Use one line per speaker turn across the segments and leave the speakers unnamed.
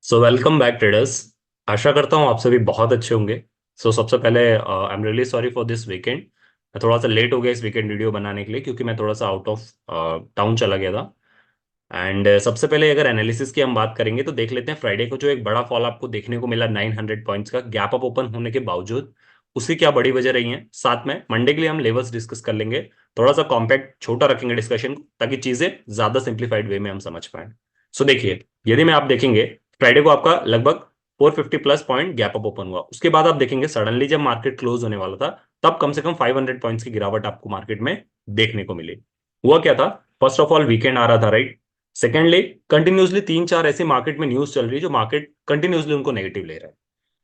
सो welcome back traders. आशा करता हूँ आप सभी बहुत अच्छे होंगे। सबसे पहले I am really sorry for this weekend. मैं थोड़ा सा लेट हो गया इस वीकेंड वीडियो बनाने के लिए क्योंकि मैं थोड़ा सा आउट ऑफ टाउन चला गया था। एंड सबसे पहले अगर एनालिसिस की हम बात करेंगे तो देख लेते हैं फ्राइडे को जो एक बड़ा फॉल आपको देखने को मिला 900 पॉइंट्स का गैप अप ओपन होने के बावजूद। उसकी क्या बड़ी वजह रही है, साथ में मंडे के लिए हम लेवल्स डिस्कस कर लेंगे। थोड़ा सा कॉम्पैक्ट छोटा रखेंगे डिस्कशन को ताकि चीजें ज्यादा सिंप्लीफाइड वे में हम समझ पाए। सो देखिए, यदि मैं आप देखेंगे फ्राइडे को आपका लगभग 450 plus point gap up open हुआ। उसके बाद आप देखेंगे सडनली जब मार्केट क्लोज होने वाला था तब कम से कम 500 पॉइंट्स की गिरावट आपको मार्केट में देखने को मिली। हुआ क्या था? फर्स्ट ऑफ ऑल वीकेंड आ रहा था, राइट। सेकेंडली, कंटिन्यूसली तीन चार ऐसी मार्केट में न्यूज चल रही है जो मार्केट कंटिन्यूसली उनको नेगेटिव ले रहा है।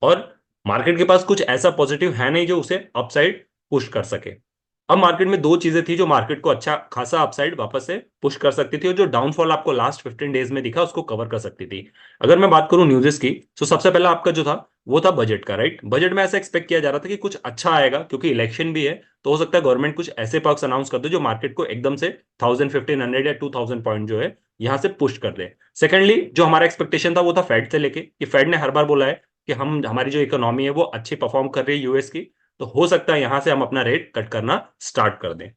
और मार्केट के पास कुछ ऐसा पॉजिटिव है नहीं जो उसे अपसाइड पुश कर सके। अब मार्केट में दो चीजें थी जो मार्केट को अच्छा खासा अपसाइड वापस से पुश कर सकती थी और जो डाउनफॉल आपको लास्ट 15 डेज में दिखा उसको कवर कर सकती थी। अगर मैं बात करूं न्यूज़ की, तो सबसे पहला आपका जो था वो था बजट का, राइट। बजट में ऐसा एक्सपेक्ट किया जा रहा था कि कुछ अच्छा आएगा क्योंकि इलेक्शन भी है, तो हो सकता है गवर्नमेंट कुछ ऐसे पर्क्स अनाउंस कर दे जो मार्केट को एकदम से 1000 1500 या 2000 पॉइंट जो है यहां से पुश कर दे। सेकेंडली, जो हमारा एक्सपेक्टेशन था वो था फेड से लेके, कि फेड ने हर बार बोला है कि हम हमारी जो इकोनॉमी है वो अच्छी परफॉर्म कर रही है यूएस की, तो हो सकता है यहां से हम अपना रेट कट करना स्टार्ट कर दें।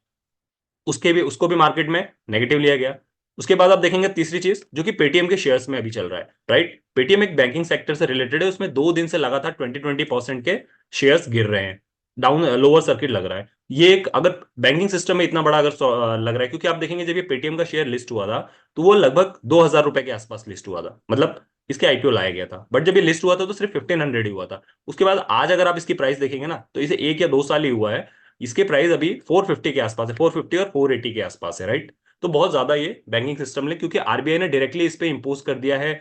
उसको भी मार्केट में नेगेटिव लिया गया। उसके बाद आप देखेंगे तीसरी चीज जो कि पेटीएम के शेयर्स में अभी चल रहा है, राइट। पेटीएम एक बैंकिंग सेक्टर से रिलेटेड है, उसमें 2 दिन से लगातार 20-20% के शेयर्स गिर रहे हैं। डाउन लोअर सर्किट लग रहा है। ये एक अगर बैंकिंग सिस्टम में इतना बड़ा अगर लग रहा है, क्योंकि आप देखेंगे जब ये पेटीएम का शेयर लिस्ट हुआ था तो वो लगभग 2000 रुपए के आसपास लिस्ट हुआ था, मतलब इसके आईपीओ लाया गया था। बट जब ये लिस्ट हुआ था तो सिर्फ 1500 ही हुआ था। उसके बाद आज अगर आप इसकी प्राइस देखेंगे ना तो इसे 1 या 2 साल ही हुआ है। इसके प्राइस अभी 450 के आसपास है, 450 और 480 के आसपास है, राइट। तो बहुत ज्यादा ये बैंकिंग सिस्टम ने, क्योंकि आरबीआई ने डायरेक्टली इस पे इंपोज कर दिया है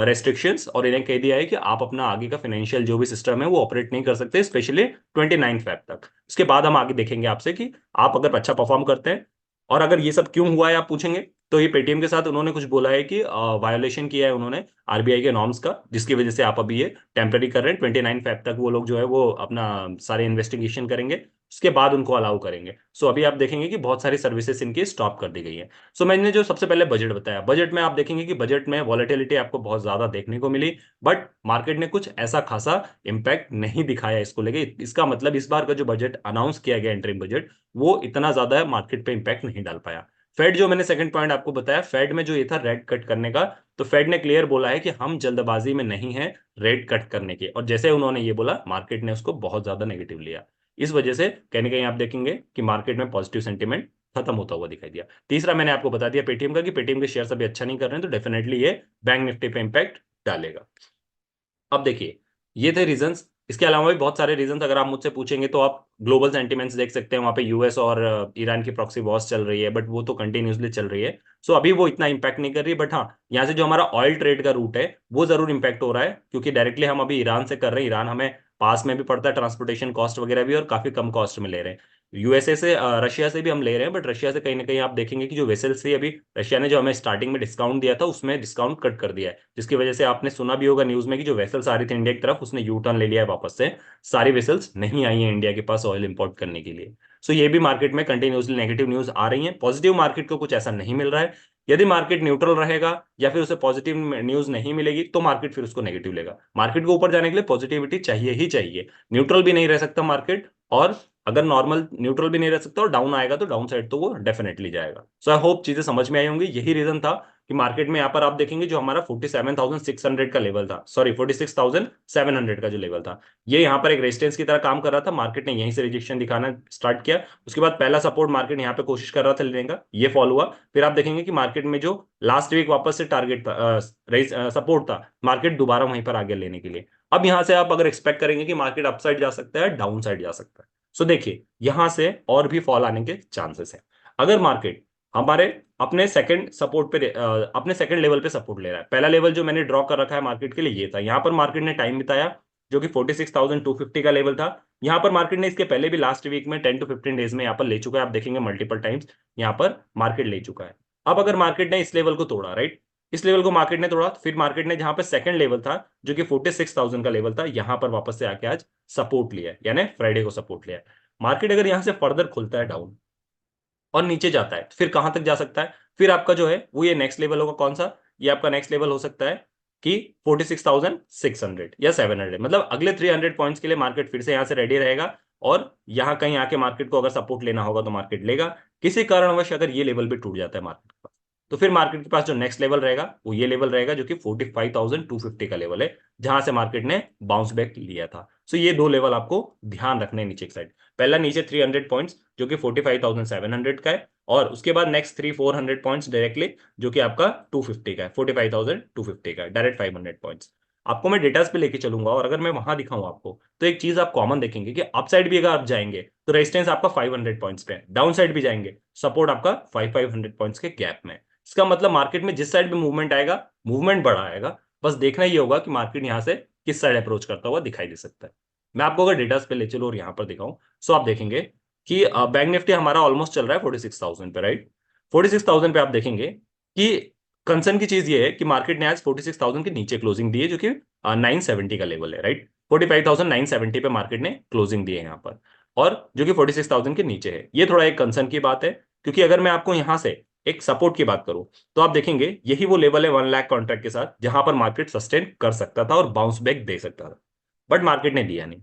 रेस्ट्रिक्शंस, और इन्हें कह दिया है कि आप अपना आगे का फाइनेंशियल जो भी सिस्टम है वो ऑपरेट नहीं कर सकते, स्पेशली 29 फेब तक। उसके बाद हम आगे देखेंगे आपसे कि आप अगर अच्छा परफॉर्म करते हैं। और अगर ये सब क्यों हुआ है आप पूछेंगे, तो ये पेटीएम के साथ उन्होंने कुछ बोला है कि वायोलेशन किया है उन्होंने आरबीआई के नॉर्म्स का, जिसकी वजह से आप अभी ये टेम्पररी कर रहे हैं। 29 फेब तक वो लोग जो है वो अपना सारे इन्वेस्टिगेशन करेंगे, उसके बाद उनको अलाउ करेंगे। अभी आप देखेंगे कि बहुत सारी सर्विसेज इनकी स्टॉप कर दी गई है। मैंने जो सबसे पहले बजट बताया, बजट में आप देखेंगे कि बजट में वॉलेटिलिटी आपको बहुत ज्यादा देखने को मिली। बट मार्केट ने कुछ ऐसा खासा इंपैक्ट नहीं दिखाया इसको लेके। इसका मतलब इस बार का जो बजट अनाउंस किया गया इंटरिम बजट, वो इतना ज्यादा मार्केट पे इंपैक्ट नहीं डाल पाया। फेड, जो मैंने सेकंड पॉइंट आपको बताया, फेड में जो ये था रेट कट करने का, तो फेड ने क्लियर बोला है कि हम जल्दबाजी में नहीं है रेट कट करने के। और जैसे उन्होंने ये बोला, मार्केट ने उसको बहुत ज्यादा नेगेटिव लिया। इस वजह से कहीं ना कहीं आप देखेंगे कि मार्केट में पॉजिटिव सेंटीमेंट खत्म होता हुआ दिखाई दिया। तीसरा मैंने आपको बता दिया पेटीएम का, कि पेटीएम के शेयर अभी अच्छा नहीं कर रहे हैं, तो डेफिनेटली ये बैंक निफ्टी पे इंपैक्ट डालेगा। अब देखिए, ये थे रीजंस। इसके अलावा भी बहुत सारे रीजंस अगर आप मुझसे पूछेंगे तो आप ग्लोबल सेंटीमेंट्स देख सकते हैं। वहां पे यूएस और ईरान की प्रॉक्सी वॉर्स चल रही है, बट वो तो कंटिन्यूसली चल रही है। अभी वो इतना इंपैक्ट नहीं कर रही, बट हाँ, यहाँ से जो हमारा ऑयल ट्रेड का रूट है वो जरूर इंपैक्ट हो रहा है, क्योंकि डायरेक्टली हम अभी ईरान से कर रहे हैं। ईरान हमें पास में भी पड़ता है, ट्रांसपोर्टेशन कॉस्ट वगैरह भी, और काफी कम कॉस्ट में ले रहे हैं। यूएसए से रशिया से भी हम ले रहे हैं, बट रशिया से कहीं ना कहीं आप देखेंगे कि जो वेसल्स थी, अभी रशिया ने जो हमें स्टार्टिंग में डिस्काउंट दिया था उसमें डिस्काउंट कट कर दिया है, जिसकी वजह से आपने सुना भी होगा न्यूज में कि जो वेसल्स आ रही थी इंडिया की तरफ, उसने यू टर्न ले लिया है वापस से। सारी वेसल्स नहीं आई हैं इंडिया के पास ऑयल इंपोर्ट करने के लिए। ये भी मार्केट में कंटिन्यूसली नेगेटिव न्यूज आ रही है। पॉजिटिव मार्केट को कुछ ऐसा नहीं मिल रहा है। यदि मार्केट न्यूट्रल रहेगा या फिर उसे पॉजिटिव न्यूज नहीं मिलेगी तो मार्केट फिर उसको नेगेटिव लेगा। मार्केट को ऊपर जाने के लिए पॉजिटिविटी चाहिए ही चाहिए। न्यूट्रल भी नहीं रह सकता मार्केट, और अगर नॉर्मल न्यूट्रल भी नहीं रह सकता और डाउन आएगा तो डाउन साइड तो वो डेफिनेटली जाएगा। आई होप चीजें समझ में आई होंगी। यही रीजन था कि मार्केट में यहाँ पर आप देखेंगे जो हमारा 47,600 का लेवल था, सॉरी 46,700 का जो लेवल था, ये यहाँ पर एक रेजिस्टेंस की तरह काम कर रहा था। मार्केट ने यहीं से रिजेक्शन दिखाना स्टार्ट किया। उसके बाद पहला सपोर्ट मार्केट यहाँ पे कोशिश कर रहा था लेने का, ये फॉल हुआ। फिर आप देखेंगे कि मार्केट में जो लास्ट वीक वापस से टारगेट था, सपोर्ट था, मार्केट दोबारा वहीं पर आगे लेने के लिए। अब यहां से आप अगर एक्सपेक्ट करेंगे कि मार्केट अपसाइड जा सकता है, डाउन साइड जा सकता है। देखिए, यहां से और भी फॉल आने के चांसेस है। अगर मार्केट हमारे अपने सेकंड सपोर्ट पे अपने सेकंड लेवल पे सपोर्ट ले रहा है, पहला लेवल जो मैंने ड्रॉ कर रखा है मार्केट के लिए ये था, यहां पर मार्केट ने टाइम बिताया, जो कि 46,250 का लेवल था। यहां पर मार्केट ने इसके पहले भी लास्ट वीक में 10 to 15 डेज में यहां पर ले चुका है। आप देखेंगे मल्टीपल टाइम्स यहां पर मार्केट ले चुका है। अब अगर मार्केट ने इस लेवल को तोड़ा, राइट, इस लेवल को मार्केट ने तोड़ा, फिर मार्केट ने जहां पर सेकंड लेवल था जो कि 46,000 का लेवल था, यहां पर वापस से आके आज सपोर्ट लिया है, यानी फ्राइडे को सपोर्ट लिया है। मार्केट अगर यहां से फर्दर खुलता है डाउन और नीचे जाता है तो फिर कहां तक जा सकता है? फिर आपका जो है वो ये नेक्स्ट लेवल होगा। कौन सा? ये आपका नेक्स्ट लेवल हो सकता है कि 46,600 या 700, मतलब अगले 300 पॉइंट्स के लिए मार्केट फिर से यहां से रेडी रहेगा और यहां कहीं आके मार्केट को अगर सपोर्ट लेना होगा तो मार्केट लेगा। किसी कारणवश अगर ये लेवल भी टूट जाता है मार्केट का, तो फिर मार्केट के पास जो नेक्स्ट लेवल रहेगा वो ये लेवल रहेगा जो कि 45,250 का लेवल है, जहां से मार्केट ने बाउंस बैक लिया था। सो ये दो लेवल आपको ध्यान रखने हैं नीचे की साइड। पहला नीचे 300 पॉइंट्स जो कि 45,700 का है, और उसके बाद नेक्स्ट 400 पॉइंट्स डायरेक्टली जो कि आपका 250 का है, 45,250 का है, डायरेक्ट 500 पॉइंट्स। आपको मैं डेटास पे लेके चलूंगा और अगर मैं वहां दिखाऊं आपको, तो एक चीज आप कॉमन देखेंगे कि अपसाइड भी अगर आप जाएंगे तो रेजिस्टेंस आपका 500 पॉइंट्स पे है, डाउन साइड भी जाएंगे सपोर्ट आपका 500 पॉइंट्स के गैप में। इसका मतलब मार्केट में जिस साइड भी मूवमेंट आएगा, मूवमेंट बड़ा आएगा, बस देखना ये होगा कि मार्केट यहां से किस साइड अप्रोच करता हुआ दिखाई दे सकता है। मैं आपको अगर डेटास पे ले चलूं और यहां पर दिखाऊं, सो आप देखेंगे कि बैंक निफ्टी हमारा ऑलमोस्ट चल रहा है 46,000 पे, राइट। 46,000 पे आप देखेंगे कि कंसर्न की चीज ये है कि मार्केट ने आज 46,000 के नीचे क्लोजिंग दी है, जो कि 970 का लेवल है, राइट। 45,970 पे मार्केट ने क्लोजिंग दी है यहाँ पर, और जो कि 46,000 के नीचे है। ये थोड़ा एक कंसर्न की बात है, क्योंकि अगर मैं आपको यहां से एक सपोर्ट की बात करूं, तो आप देखेंगे यही वो लेवल है 1 लाख कॉन्ट्रैक्ट के साथ, जहां पर मार्केट सस्टेन कर सकता था और बाउंस बैक दे सकता था, बट मार्केट ने दिया नहीं।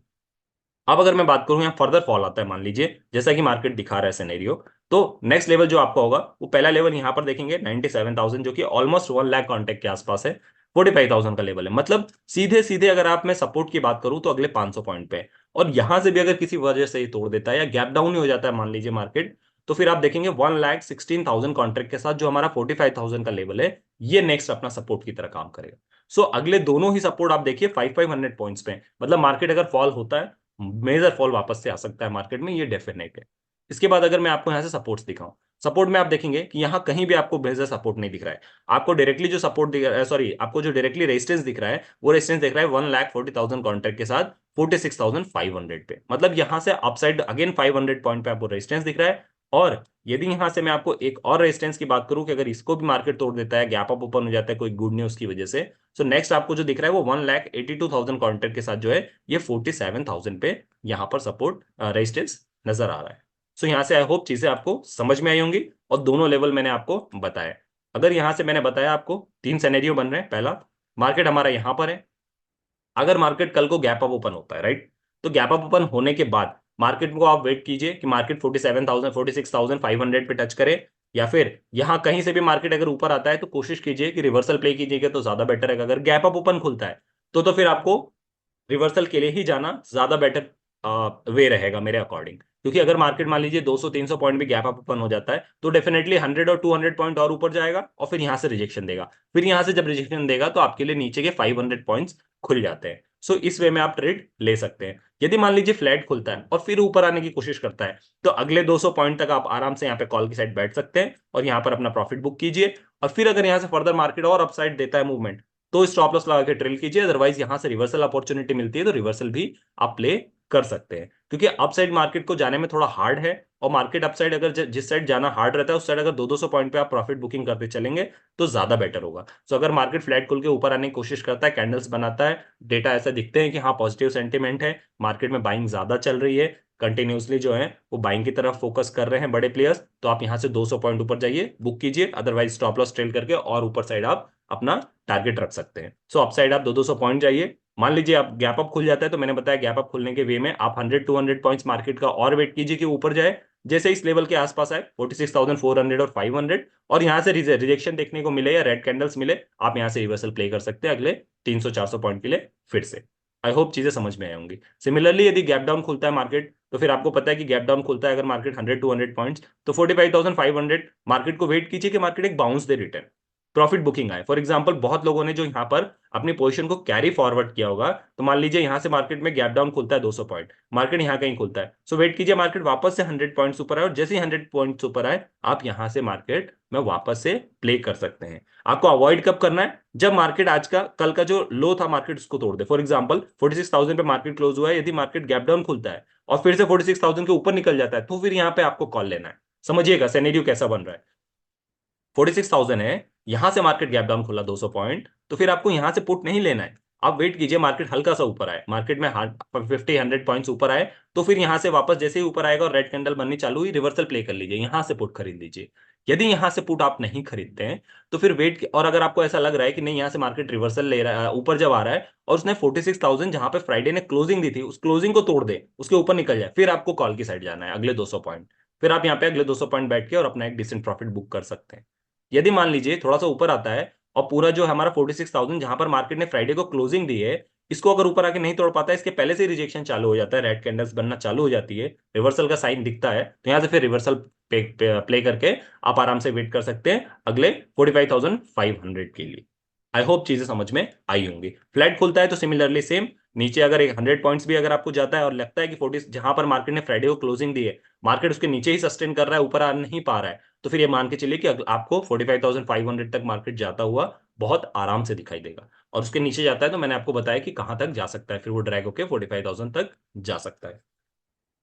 अब अगर मैं बात करूं यहाँ फर्दर फॉल आता है, मान लीजिए जैसा कि मार्केट दिखा रहा है सिनेरियो, तो नेक्स्ट लेवल जो आपका होगा वो पहला लेवल यहाँ पर देखेंगे 97,000, जो कि ऑलमोस्ट 1 लाख कॉन्टेक्ट के आसपास है। 45,000 का लेवल है, मतलब सीधे सीधे अगर आप मैं सपोर्ट की बात करूं तो अगले 500 पॉइंट पे है। और यहां से भी अगर किसी वजह से ये तोड़ देता है या गैप डाउन ही हो जाता है मान लीजिए मार्केट, तो फिर आप देखेंगे 1,16,000 कॉन्ट्रैक्ट के साथ जो हमारा 45,000 का लेवल है, ये नेक्स्ट अपना सपोर्ट की तरह काम करेगा। सो अगले दोनों ही सपोर्ट आप देखिए 5,500 पॉइंट्स पे, मतलब मार्केट अगर फॉल होता है, मेजर फॉल वापस से आ सकता है मार्केट में, ये डेफिनेट है। इसके बाद अगर मैं आपको यहां से सपोर्ट्स दिखाऊं, सपोर्ट में आप देखेंगे कि यहां कहीं भी आपको मेजर सपोर्ट नहीं दिख रहा है। आपको डायरेक्टली जो सपोर्ट दिख रहा है, सॉरी, आपको जो डायरेक्टली रेजिस्टेंस दिख रहा है, वो रेजिस्टेंस दिख रहा है 1,40,000 कॉन्ट्रैक्ट के साथ 46,500 पे, मतलब यहां से अपसाइड अगेन 500 पॉइंट पे आपको रेजिस्टेंस दिख रहा है। और यदि यहां से मैं आपको एक और रेजिस्टेंस की बात करूं कि अगर इसको भी मार्केट तोड़ देता है, गैप अप ओपन हो जाता है कोई गुड न्यूज की वजह से, तो नेक्स्ट आपको जो दिख रहा है वो 1,82,000 कॉन्ट्रैक्ट के साथ जो है ये 47,000 पे यहाँ पर सपोर्ट रेजिस्टेंस नजर आ रहा है। सो यहाँ से आई होप चीजें आपको समझ में आई होंगी, और दोनों लेवल मैंने आपको बताया। अगर यहाँ से मैंने बताया आपको 3 सिनेरियो बन रहे हैं। पहला, मार्केट हमारा यहाँ पर है, अगर मार्केट कल को गैप अप ओपन होता है, राइट, तो गैप अप ओपन होने के बाद मार्केट को आप वेट कीजिए कि मार्केट 47,000 46,500 पे टच करे, या फिर यहां कहीं से भी मार्केट अगर ऊपर आता है तो कोशिश कीजिए कि रिवर्सल प्ले कीजिएगा तो ज्यादा बेटर है। अगर गैप अप ओपन खुलता है तो फिर आपको रिवर्सल के लिए ही जाना ज्यादा बेटर वे रहेगा मेरे अकॉर्डिंग, क्योंकि अगर मार्केट मान लीजिए 200-300 पॉइंट भी गैप अप ओपन हो जाता है तो डेफिनेटली 100 और 200 पॉइंट और ऊपर जाएगा और फिर यहां से रिजेक्शन देगा। फिर यहां से जब रिजेक्शन देगा तो आपके लिए नीचे के 500 पॉइंट्स खुल जाते हैं। सो इस वे में आप ट्रेड ले सकते हैं। यदि मान लीजिए फ्लैट खुलता है और फिर ऊपर आने की कोशिश करता है, तो अगले 200 पॉइंट तक आप आराम से यहाँ पे कॉल की साइड बैठ सकते हैं और यहाँ पर अपना प्रॉफिट बुक कीजिए। और फिर अगर यहाँ से फर्दर मार्केट और अपसाइड देता है मूवमेंट, तो स्टॉप लॉस लगा के ट्रेल कीजिए। अदरवाइज यहां से रिवर्सल अपॉर्चुनिटी मिलती है तो रिवर्सल भी आप प्ले कर सकते हैं, क्योंकि अपसाइड मार्केट को जाने में थोड़ा हार्ड है। और मार्केट अपसाइड अगर जिस साइड जाना हार्ड रहता है उस साइड अगर 200 पॉइंट पे आप प्रॉफिट बुकिंग करते चलेंगे तो ज्यादा बेटर होगा। सो अगर मार्केट फ्लैट खुल के ऊपर आने की कोशिश करता है, कैंडल्स बनाता है, डेटा ऐसा दिखते हैं कि हाँ पॉजिटिव सेंटीमेंट है, मार्केट में बाइंग ज्यादा चल रही है, कंटिन्यूसली जो है वो बाइंग की तरफ फोकस कर रहे हैं बड़े प्लेयर्स, तो आप यहां से 200 पॉइंट ऊपर जाइए, बुक कीजिए। अदरवाइज स्टॉप लॉस ट्रेल करके और ऊपर साइड आप अपना टारगेट रख सकते हैं। सो अपसाइड आप 200 पॉइंट जाइए। मान लीजिए आप गैप अप खुल जाता है, तो मैंने बताया गैप अप खुलने के वे में आप 100-200 पॉइंट्स मार्केट का और वेट कीजिए कि ऊपर जाए। जैसे इस लेवल के आसपास आए 46,400 और 500, और यहां से रिजेक्शन देखने को मिले या रेड कैंडल्स मिले, आप यहां से रिवर्सल प्ले कर सकते हैं अगले 300-400 पॉइंट के लिए फिर से। आई होप चीजें समझ में आई होंगी। सिमिलरली यदि गैप डाउन खुलता है मार्केट, तो फिर आपको पता है कि गैप डाउन खुलता है अगर मार्केट 100-200 पॉइंट्स, तो 45,500 मार्केट को वेट कीजिए कि मार्केट एक बाउंस दे रिटर्न, प्रॉफिट बुकिंग आए। फॉर एग्जांपल बहुत लोगों ने जो यहाँ पर अपनी पोजीशन को कैरी फॉरवर्ड किया होगा, तो मान लीजिए यहाँ से मार्केट में गैप डाउन खुलता है 200 पॉइंट, मार्केट यहाँ कहीं खुलता है, सो वेट कीजिए मार्केट वापस से 100 पॉइंट्स ऊपर आए, और जैसे ही 100 पॉइंट्स ऊपर आए आप यहाँ से मार्केट में वापस से प्ले कर सकते हैं। आपको अवॉइड कब करना है? जब मार्केट आज का कल का जो लो था मार्केट उसको तोड़ दे। फॉर एग्जाम्पल 46,000 पे मार्केट क्लोज हुआ है, यदि मार्केट गैप डाउन खुलता है और फिर से 46,000 के ऊपर निकल जाता है, तो फिर यहाँ पे आपको कॉल लेना है। समझिएगा सिनेरियो कैसा बन रहा है। 46,000 है, यहां से मार्केट गैप डाउन खुला 200 पॉइंट, तो फिर आपको यहां से पुट नहीं लेना है। आप वेट कीजिए मार्केट हल्का सा ऊपर आए, मार्केट में 50-100 पॉइंट्स ऊपर आए, तो फिर यहां से वापस जैसे ही ऊपर आएगा और रेड कैंडल बननी चालू हुई, रिवर्सल प्ले कर लीजिए, यहां से पुट खरीद लीजिए। यदि यहां से पुट आप नहीं खरीदते हैं तो फिर वेट, और अगर आपको ऐसा लग रहा है कि नहीं यहां से मार्केट रिवर्सल ले रहा है, ऊपर जब आ रहा है और उसने 46,000 जहां पे फ्राइडे ने क्लोजिंग दी थी उस क्लोजिंग को तोड़ दे, उसके ऊपर निकल जाए, फिर आपको कॉल की साइड जाना है अगले 200 पॉइंट। फिर आप यहाँ पे अगले 200 पॉइंट बैठ के और अपना एक डिसेंट प्रॉफिट बुक कर सकते हैं। यदि मान लीजिए थोड़ा सा ऊपर आता है और पूरा जो हमारा 46,000 जहां पर मार्केट ने फ्राइडे को क्लोजिंग दी है, इसको अगर ऊपर आके नहीं तोड़ पाता है, इसके पहले से रिजेक्शन चालू हो जाता है, रेड कैंडल्स बनना चालू हो जाती है, रिवर्सल का साइन दिखता है, तो यहाँ से फिर रिवर्सल प्ले करके आप आराम से वेट कर सकते हैं अगले 45,500 के लिए। आई होप चीजें समझ में आई होंगी। फ्लैट खुलता है तो सिमिलरली सेम, नीचे अगर एक 100 पॉइंट्स भी अगर आपको जाता है और लगता है कि 40 जहां पर मार्केट ने फ्राइडे को क्लोजिंग दी है, मार्केट उसके नीचे ही सस्टेन कर रहा है, ऊपर आ नहीं पा रहा है, तो फिर ये मान के चलिए कि आपको 45,500 तक मार्केट जाता हुआ बहुत आराम से दिखाई देगा। और उसके नीचे जाता है तो मैंने आपको बताया कि कहां तक जा सकता है, फिर वो ड्रैग होके 45,000 तक जा सकता है।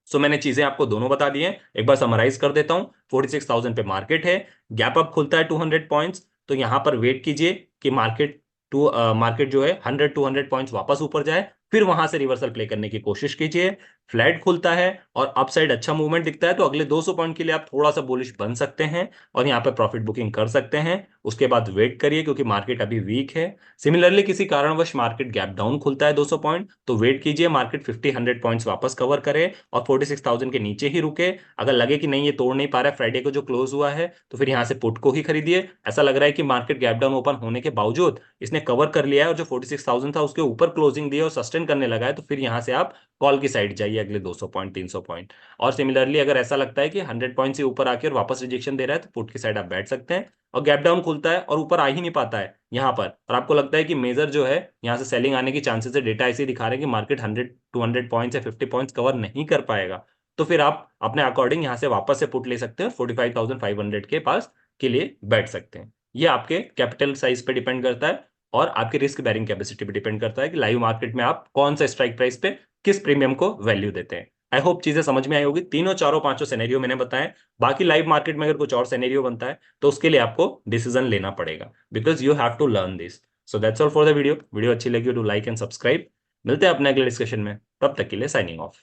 सो मैंने चीजें आपको दोनों बता दी हैं, एक बार समराइज कर देता हूं। 46,000 पे मार्केट है, गैप अप खुलता है 200 पॉइंट्स, तो यहां पर वेट कीजिए कि मार्केट जो है 100-200 पॉइंट्स वापस ऊपर जाए, फिर वहां से रिवर्सल प्ले करने की कोशिश कीजिए। फ्लैट खुलता है और अपसाइड अच्छा मूवमेंट दिखता है तो अगले 200 पॉइंट के लिए आप थोड़ा सा बुलिश बन सकते हैं और यहाँ पे प्रॉफिट बुकिंग कर सकते हैं। उसके बाद वेट करिए क्योंकि मार्केट अभी वीक है। सिमिलरली किसी कारणवश मार्केट गैप डाउन खुलता है 200 पॉइंट, तो वेट कीजिए मार्केट 50-100 पॉइंट्स वापस कवर करे और 46,000 के नीचे ही रुके। अगर लगे कि नहीं ये तोड़ नहीं पा रहा है फ्राइडे को जो क्लोज हुआ है, तो फिर यहाँ से पुट को ही खरीदिए। ऐसा लग रहा है कि मार्केट गैप डाउन ओपन होने के बावजूद इसने कवर कर लिया है और जो 46,000 था उसके ऊपर क्लोजिंग दिया और सस्टेन करने लगा है, तो फिर यहाँ से आप कॉल की साइड जाइए अगले 200 पॉइंट 300 पॉइंट। और सिमिलरली अगर ऐसा लगता है कि 100 पॉइंट से ऊपर आके और वापस रिजेक्शन दे रहा है तो पुट की साइड आप बैठ सकते हैं। और गैप डाउन खुलता है और ऊपर आ ही नहीं पाता है यहाँ पर, और आपको लगता है कि मेजर जो है यहाँ से सेलिंग आने की चांसेस है, डेटा ऐसे ही दिखा रहे हैं कि मार्केट 100-200 पॉइंट्स या 50 पॉइंट्स कवर नहीं कर पाएगा, तो फिर आप अपने अकॉर्डिंग यहाँ से वापस से पुट ले सकते हैं, 45,500 के पास के लिए बैठ सकते हैं। ये आपके कैपिटल साइज पे डिपेंड करता है और आपकी रिस्क बैरिंग कैपेसिटी पे डिपेंड करता है कि लाइव मार्केट में आप कौन सा स्ट्राइक प्राइस पे किस प्रीमियम को वैल्यू देते हैं। आई होप चीजें समझ में आई होगी। तीनों चारों पांचों सिनेरियो मैंने बताए। बाकी लाइव मार्केट में अगर कुछ और सिनेरियो बनता है तो उसके लिए आपको डिसीजन लेना पड़ेगा, because you have to learn this. So that's all for the video. Video अच्छी लगी तो लाइक एंड सब्सक्राइब। मिलते हैं अपने अगले डिस्कशन में, तब तक के लिए साइनिंग ऑफ।